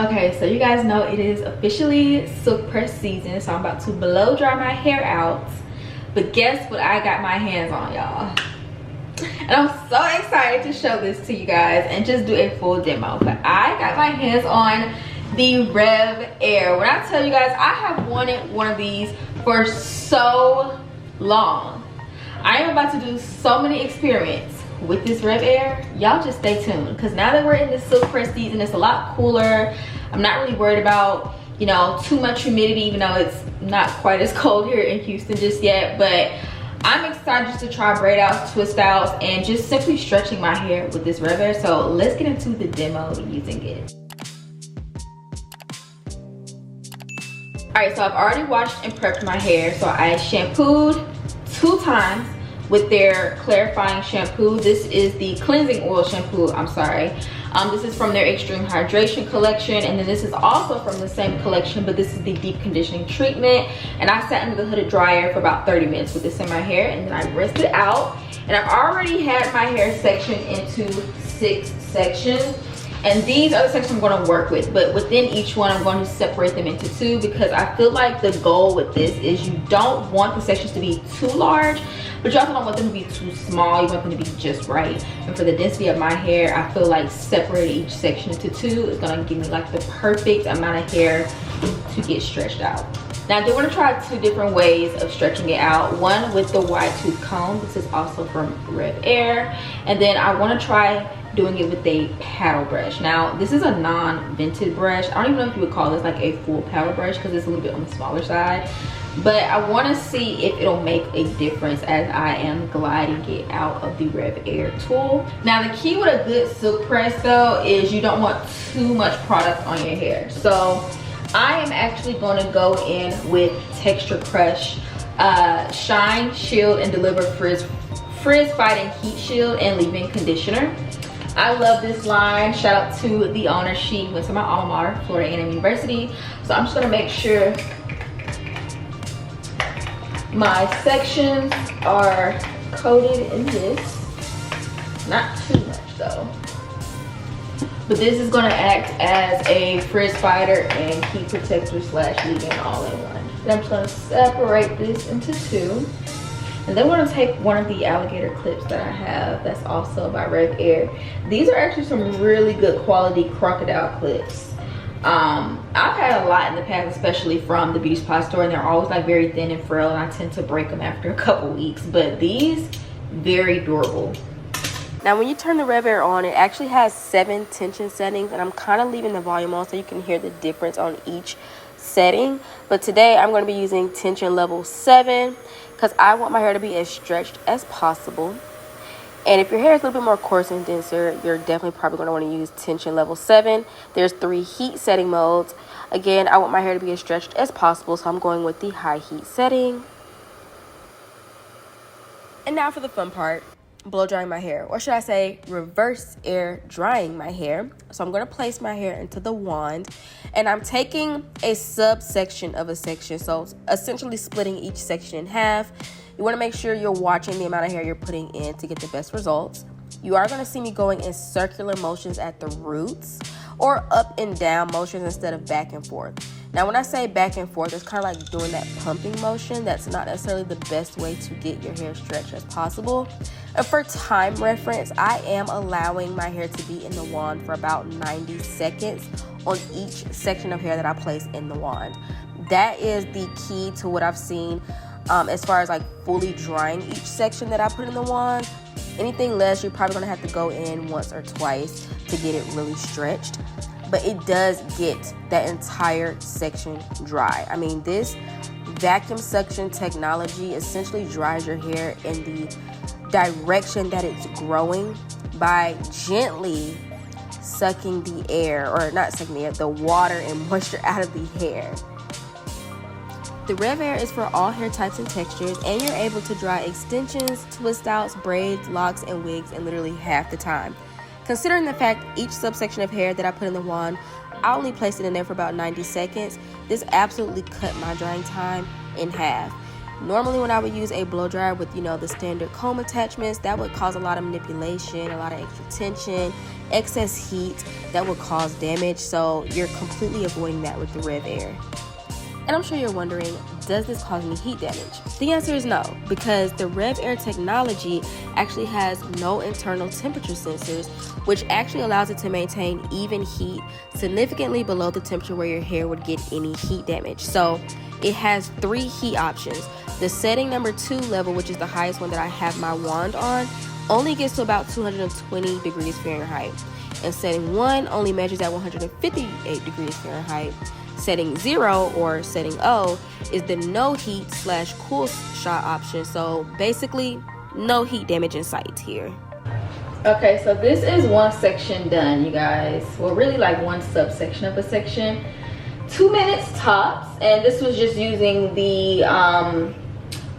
Okay, so you guys know it is officially silk press season, so I'm about to blow dry my hair out. But guess what I got my hands on, y'all? And I'm so excited to show this to you guys and just do a full demo. But I got my hands on the RevAir. When I tell you guys, I have wanted one of these for so long. I am about to do so many experiments with this RevAir. Y'all just stay tuned, because now that we're in this silk press season, it's a lot cooler. I'm not really worried about, you know, too much humidity, even though it's not quite as cold here in Houston just yet. But I'm excited just to try braid outs, twist outs, and just simply stretching my hair with this RevAir. So let's get into the demo using it. Alright, so I've already washed and prepped my hair. So I shampooed 2 times with their clarifying shampoo. This is the cleansing oil shampoo, I'm sorry. This is from their extreme hydration collection, and then this is also from the same collection, but this is the deep conditioning treatment. And I sat under the hooded dryer for about 30 minutes with this in my hair, and then I rinsed it out. And I've already had my hair sectioned into 6 sections, and these are the sections I'm going to work with. But within each one, I'm going to separate them into 2, because I feel like the goal with this is you don't want the sections to be too large, but you also don't want them to be too small. You want them to be just right. And for the density of my hair, I feel like separating each section into 2 is going to give me like the perfect amount of hair to get stretched out. Now I do want to try 2 different ways of stretching it out. One with the wide tooth comb. This is also from RevAir. And then I want to try doing it with a paddle brush. Now this is a non-vented brush. I don't even know if you would call this like a full paddle brush, because it's a little bit on the smaller side. But I want to see if it'll make a difference as I am gliding it out of the RevAir tool. Now the key with a good silk press though is you don't want too much product on your hair. So I am actually going to go in with Texture Crush Shine, Shield, and Deliver Frizz Fighting Heat Shield and Leave-In Conditioner. I love this line. Shout out to the owner. She went to my alma mater, Florida A&M University. So I'm just going to make sure my sections are coated in this. Not too much though. But this is going to act as a frizz fighter and heat protector slash leave-in all in one. Then I'm just going to separate this into 2. And then we're going to take one of the alligator clips that I have that's also by RevAir. These are actually some really good quality crocodile clips. I've had a lot in the past, especially from the beauty supply store, and they're always like very thin and frail, and I tend to break them after a couple weeks. But these, very durable. Now when you turn the RevAir on, it actually has 7 tension settings, and I'm kind of leaving the volume on so you can hear the difference on each setting. But today I'm going to be using tension level 7, because I want my hair to be as stretched as possible. And if your hair is a little bit more coarse and denser, you're definitely probably going to want to use tension level 7. There's 3 heat setting modes. Again, I want my hair to be as stretched as possible, so I'm going with the high heat setting. And now for the fun part, blow drying my hair, or should I say reverse air drying my hair. So I'm going to place my hair into the wand, and I'm taking a subsection of a section, so essentially splitting each section in half. You want to make sure you're watching the amount of hair you're putting in to get the best results. You are going to see me going in circular motions at the roots, or up and down motions instead of back and forth. Now when I say back and forth, it's kind of like doing that pumping motion. That's not necessarily the best way to get your hair stretched as possible. And for time reference, I am allowing my hair to be in the wand for about 90 seconds on each section of hair that I place in the wand. That is the key to what I've seen as far as like fully drying each section that I put in the wand. Anything less, you're probably going to have to go in once or twice to get it really stretched. But it does get that entire section dry. I mean, this vacuum suction technology essentially dries your hair in the direction that it's growing by gently sucking the air, or not sucking the air, the water and moisture out of the hair. The RevAir is for all hair types and textures, and you're able to dry extensions, twist outs, braids, locks, and wigs in literally half the time. Considering the fact each subsection of hair that I put in the wand, I only placed it in there for about 90 seconds. This absolutely cut my drying time in half. Normally when I would use a blow dryer with, you know, the standard comb attachments, that would cause a lot of manipulation, a lot of extra tension, excess heat that would cause damage. So you're completely avoiding that with the RevAir. And I'm sure you're wondering, does this cause any heat damage? The answer is no, because the RevAir technology actually has no internal temperature sensors, which actually allows it to maintain even heat significantly below the temperature where your hair would get any heat damage. So it has 3 heat options. The setting number 2 level, which is the highest one that I have my wand on, only gets to about 220 degrees Fahrenheit. And setting 1 only measures at 158 degrees Fahrenheit. Setting 0 or setting O is the no heat / cool shot option. So basically, no heat damage in sight here. Okay, so this is one section done, you guys. Well, really like one subsection of a section. 2 minutes tops, and this was just using the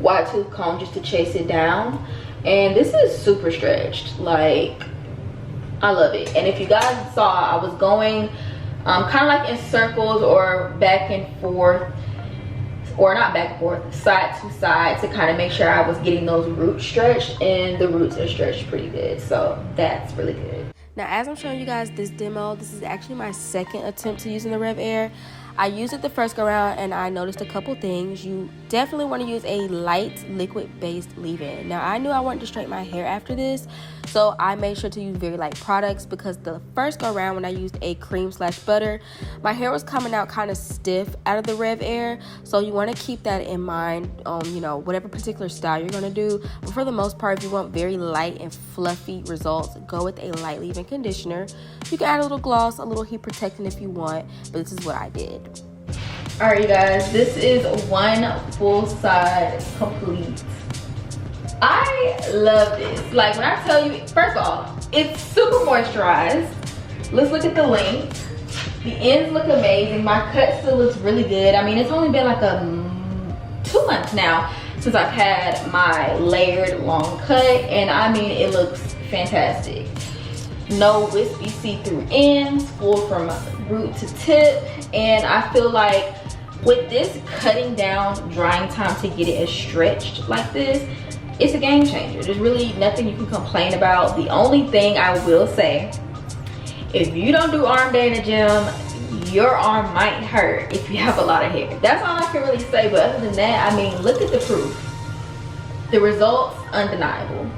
wide tooth comb just to chase it down. And this is super stretched. Like, I love it. And if you guys saw, I was going kind of like in circles or back and forth, or not back and forth, side to side, to kind of make sure I was getting those roots stretched, and the roots are stretched pretty good, so that's really good. Now, as I'm showing you guys this demo, this is actually my second attempt to using the RevAir. I used it the first go around and I noticed a couple things. You definitely want to use a light liquid-based leave-in. Now, I knew I wanted to straighten my hair after this, so I made sure to use very light products, because the first go around when I used a cream/butter, my hair was coming out kind of stiff out of the RevAir. So you want to keep that in mind on, you know, whatever particular style you're going to do. But for the most part, if you want very light and fluffy results, go with a light leave-in conditioner. You can add a little gloss, a little heat protectant if you want, but this is what I did. All right, you guys, this is one full side complete. I love this. Like, when I tell you, first of all, it's super moisturized. Let's look at the length. The ends look amazing. My cut still looks really good. I mean, it's only been like 2 months now since I've had my layered long cut, and I mean, it looks fantastic. No wispy see-through ends, full from root to tip, and I feel like with this cutting down drying time to get it as stretched like this, it's a game changer. There's really nothing you can complain about. The only thing I will say, if you don't do arm day in the gym, your arm might hurt if you have a lot of hair. That's all I can really say, but other than that, I mean, look at the proof. The results, undeniable.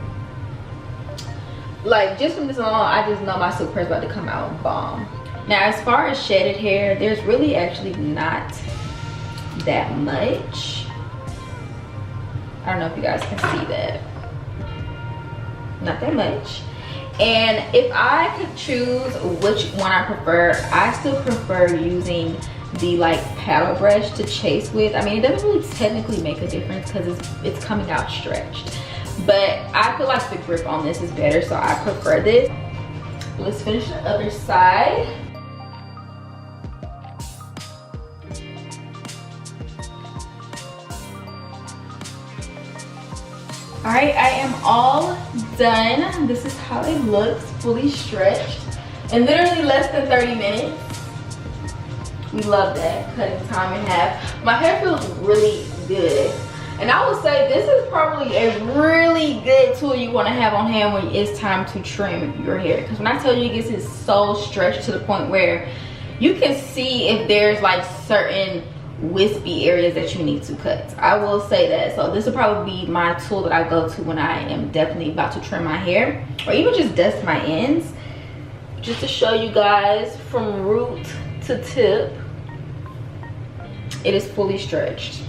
Like, just from this alone, I just know my super is about to come out bomb. Now, as far as shedded hair, there's really actually not that much. I don't know if you guys can see that. Not that much. And if I could choose which one I prefer, I still prefer using the like paddle brush to chase with. I mean, it doesn't really technically make a difference because it's coming out stretched. But I feel like the grip on this is better, so I prefer this. Let's finish the other side. All right, I am all done. This is how it looks, fully stretched. In literally less than 30 minutes. We love that, cutting time in half. My hair feels really good. And I would say this is probably a really good tool you want to have on hand when it's time to trim your hair. Because when I tell you, it gets it so stretched to the point where you can see if there's like certain wispy areas that you need to cut. I will say that. So this will probably be my tool that I go to when I am definitely about to trim my hair, or even just dust my ends. Just to show you guys from root to tip, it is fully stretched.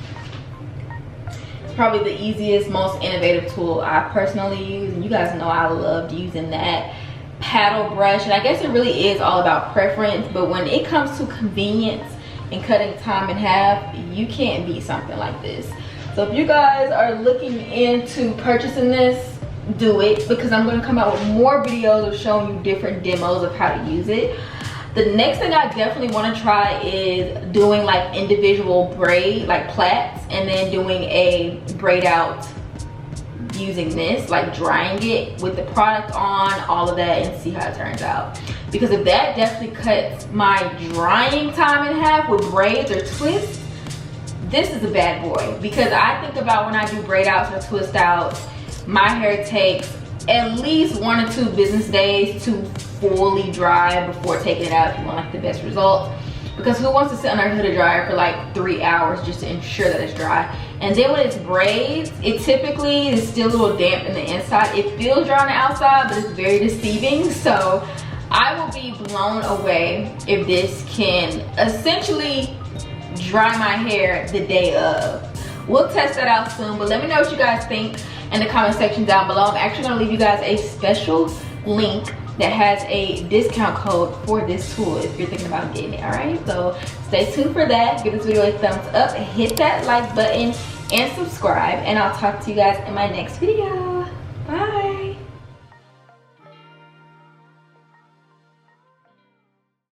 Probably the easiest, most innovative tool I personally use, and you guys know I loved using that paddle brush. And I guess it really is all about preference, but when it comes to convenience and cutting time in half, you can't beat something like this. So if you guys are looking into purchasing this, do it, because I'm going to come out with more videos of showing you different demos of how to use it. The next thing I definitely want to try is doing like individual braid, like plaits, and then doing a braid out using this, like drying it with the product on, all of that, and see how it turns out. Because if that definitely cuts my drying time in half with braids or twists, this is a bad boy, because I think about when I do braid outs or twist outs, my hair takes at least 1 or 2 business days to fully dry before taking it out if you want like the best result. Because who wants to sit under a hooded dryer for like 3 hours just to ensure that it's dry? And then when it's braids, it typically is still a little damp in the inside. It feels dry on the outside, but it's very deceiving. So I will be blown away if this can essentially dry my hair the day of. We'll test that out soon, but let me know what you guys think in the comment section down below. I'm actually gonna leave you guys a special link that has a discount code for this tool if you're thinking about getting it. All right, so stay tuned for that. Give this video a thumbs up, hit that like button, and subscribe, and I'll talk to you guys in my next video.